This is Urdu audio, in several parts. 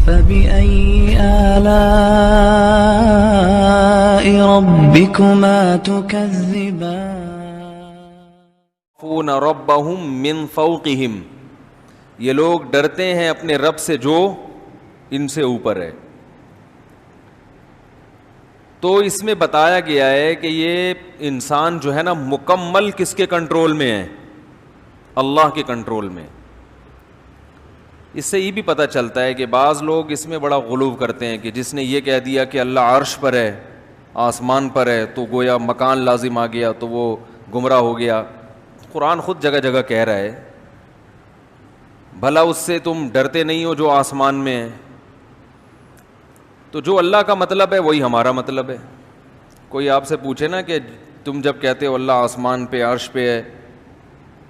فبأي آلاء ربكما تكذبان يخافون ربهم من فوقهم، یہ لوگ ڈرتے ہیں اپنے رب سے جو ان سے اوپر ہے. تو اس میں بتایا گیا ہے کہ یہ انسان جو ہے نا مکمل کس کے کنٹرول میں ہے؟ اللہ کے کنٹرول میں. اس سے یہ بھی پتہ چلتا ہے کہ بعض لوگ اس میں بڑا غلو کرتے ہیں کہ جس نے یہ کہہ دیا کہ اللہ عرش پر ہے، آسمان پر ہے، تو گویا مکان لازم آ گیا تو وہ گمراہ ہو گیا. قرآن خود جگہ جگہ کہہ رہا ہے بھلا اس سے تم ڈرتے نہیں ہو جو آسمان میں ہے. تو جو اللہ کا مطلب ہے وہی ہمارا مطلب ہے. کوئی آپ سے پوچھے نا کہ تم جب کہتے ہو اللہ آسمان پہ عرش پہ ہے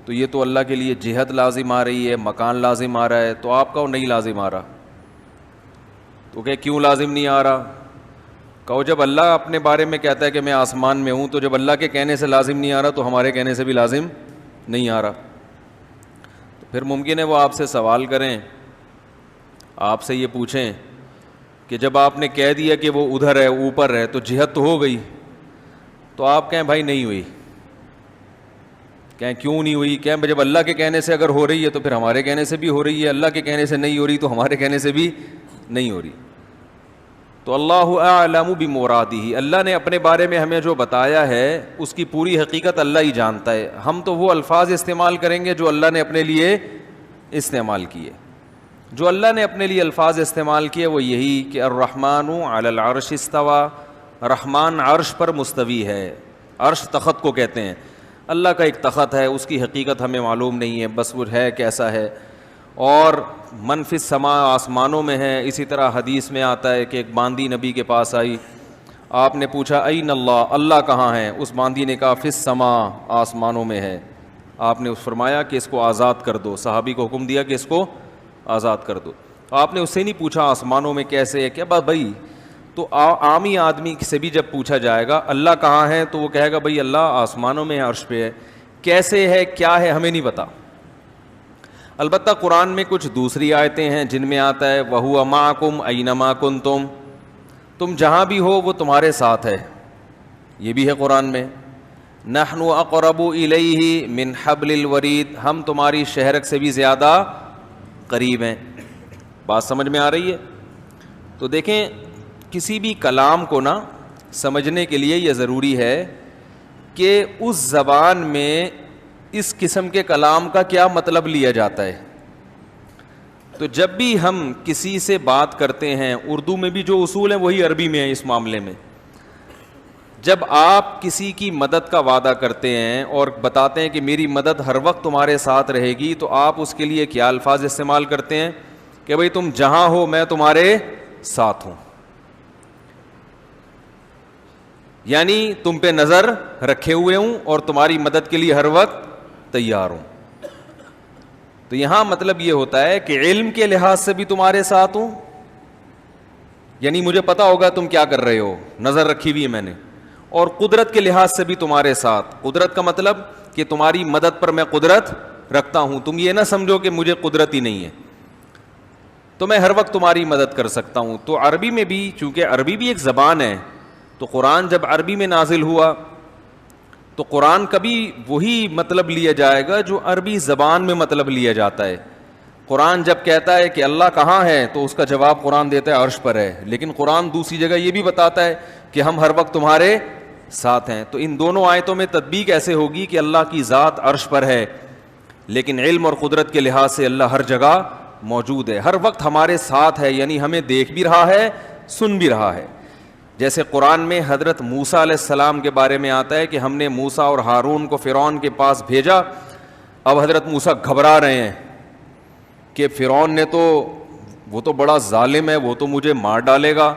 تو یہ تو اللہ کے لیے جہت لازم آ رہی ہے، مکان لازم آ رہا ہے، تو آپ کہو نہیں لازم آ رہا. تو کہ کیوں لازم نہیں آ رہا؟ کہو جب اللہ اپنے بارے میں کہتا ہے کہ میں آسمان میں ہوں، تو جب اللہ کے کہنے سے لازم نہیں آ رہا تو ہمارے کہنے سے بھی لازم نہیں آ رہا. تو پھر ممکن ہے وہ آپ سے سوال کریں، آپ سے یہ پوچھیں کہ جب آپ نے کہہ دیا کہ وہ ادھر ہے، اوپر ہے، تو جہت تو ہو گئی. تو آپ کہیں بھائی نہیں ہوئی. کہیں کیوں نہیں ہوئی؟ کہیں جب اللہ کے کہنے سے اگر ہو رہی ہے تو پھر ہمارے کہنے سے بھی ہو رہی ہے، اللہ کے کہنے سے نہیں ہو رہی تو ہمارے کہنے سے بھی نہیں ہو رہی. تو اللہ اعلم بمرادہ، اللہ نے اپنے بارے میں ہمیں جو بتایا ہے اس کی پوری حقیقت اللہ ہی جانتا ہے. ہم تو وہ الفاظ استعمال کریں گے جو اللہ نے اپنے لیے استعمال کیے. جو اللہ نے اپنے لیے الفاظ استعمال کیے وہ یہی کہ الرحمن علی العرش استوى، رحمان عرش پر مستوی ہے. عرش تخت کو کہتے ہیں. اللہ کا ایک تخت ہے، اس کی حقیقت ہمیں معلوم نہیں ہے، بس وہ ہے کیسا ہے. اور من فی السماء، آسمانوں میں ہے. اسی طرح حدیث میں آتا ہے کہ ایک باندی نبی کے پاس آئی، آپ نے پوچھا این اللہ، اللہ کہاں ہے؟ اس باندی نے کہا فی السماء، آسمانوں میں ہے. آپ نے فرمایا کہ اس کو آزاد کر دو. صحابی کو حکم دیا کہ اس کو آزاد کر دو. آپ نے اس سے نہیں پوچھا آسمانوں میں کیسے ہے کیا بات بھائی. تو عامی آدمی سے بھی جب پوچھا جائے گا اللہ کہاں ہے تو وہ کہے گا بھائی اللہ آسمانوں میں عرش پہ ہے. کیسے ہے، کیا ہے، ہمیں نہیں پتا. البتہ قرآن میں کچھ دوسری آیتیں ہیں جن میں آتا ہے وَهُوَ مَعَكُمْ أَيْنَمَا كُنْتُمْ، تم جہاں بھی ہو وہ تمہارے ساتھ ہے. یہ بھی ہے قرآن میں. نَحْنُ أَقْرَبُ إِلَيْهِ مِنْ حَبْلِ الْوَرِيدِ، ہم تمہاری شہرک سے بھی زیادہ قریب ہیں. بات سمجھ میں آ رہی ہے؟ تو دیکھیں کسی بھی کلام کو نا سمجھنے کے لیے یہ ضروری ہے کہ اس زبان میں اس قسم کے کلام کا کیا مطلب لیا جاتا ہے. تو جب بھی ہم کسی سے بات کرتے ہیں، اردو میں بھی جو اصول ہیں وہی عربی میں ہیں. اس معاملے میں جب آپ کسی کی مدد کا وعدہ کرتے ہیں اور بتاتے ہیں کہ میری مدد ہر وقت تمہارے ساتھ رہے گی، تو آپ اس کے لیے کیا الفاظ استعمال کرتے ہیں کہ بھئی تم جہاں ہو میں تمہارے ساتھ ہوں. یعنی تم پہ نظر رکھے ہوئے ہوں اور تمہاری مدد کے لیے ہر وقت تیار ہوں. تو یہاں مطلب یہ ہوتا ہے کہ علم کے لحاظ سے بھی تمہارے ساتھ ہوں، یعنی مجھے پتا ہوگا تم کیا کر رہے ہو، نظر رکھی ہوئی ہے میں نے. اور قدرت کے لحاظ سے بھی تمہارے ساتھ. قدرت کا مطلب کہ تمہاری مدد پر میں قدرت رکھتا ہوں. تم یہ نہ سمجھو کہ مجھے قدرت ہی نہیں ہے، تو میں ہر وقت تمہاری مدد کر سکتا ہوں. تو عربی میں بھی، چونکہ عربی بھی ایک زبان ہے، تو قرآن جب عربی میں نازل ہوا تو قرآن کا بھی وہی مطلب لیا جائے گا جو عربی زبان میں مطلب لیا جاتا ہے. قرآن جب کہتا ہے کہ اللہ کہاں ہے تو اس کا جواب قرآن دیتا ہے عرش پر ہے. لیکن قرآن دوسری جگہ یہ بھی بتاتا ہے کہ ہم ہر وقت تمہارے ساتھ ہیں. تو ان دونوں آیتوں میں تطبیق ایسے ہوگی کہ اللہ کی ذات عرش پر ہے، لیکن علم اور قدرت کے لحاظ سے اللہ ہر جگہ موجود ہے، ہر وقت ہمارے ساتھ ہے. یعنی ہمیں دیکھ بھی رہا ہے، سن بھی رہا ہے. جیسے قرآن میں حضرت موسیٰ علیہ السلام کے بارے میں آتا ہے کہ ہم نے موسیٰ اور ہارون کو فرعون کے پاس بھیجا. اب حضرت موسیٰ گھبرا رہے ہیں کہ فرعون نے تو، وہ تو بڑا ظالم ہے، وہ تو مجھے مار ڈالے گا.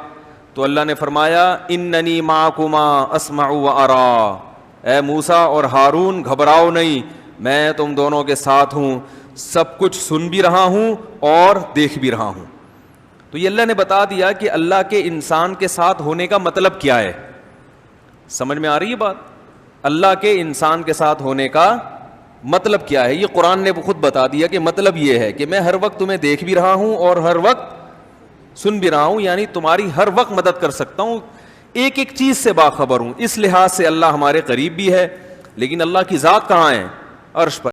تو اللہ نے فرمایا اننی معکما اسمع و ارا، اے موسیٰ اور ہارون گھبراؤ نہیں، میں تم دونوں کے ساتھ ہوں، سب کچھ سن بھی رہا ہوں اور دیکھ بھی رہا ہوں. تو یہ اللہ نے بتا دیا کہ اللہ کے انسان کے ساتھ ہونے کا مطلب کیا ہے. سمجھ میں آ رہی ہے بات؟ اللہ کے انسان کے ساتھ ہونے کا مطلب کیا ہے، یہ قرآن نے خود بتا دیا کہ مطلب یہ ہے کہ میں ہر وقت تمہیں دیکھ بھی رہا ہوں اور ہر وقت سن بھی رہا ہوں یعنی تمہاری ہر وقت مدد کر سکتا ہوں, ایک ایک چیز سے باخبر ہوں. اس لحاظ سے اللہ ہمارے قریب بھی ہے, لیکن اللہ کی ذات کہاں ہے؟ عرش پر.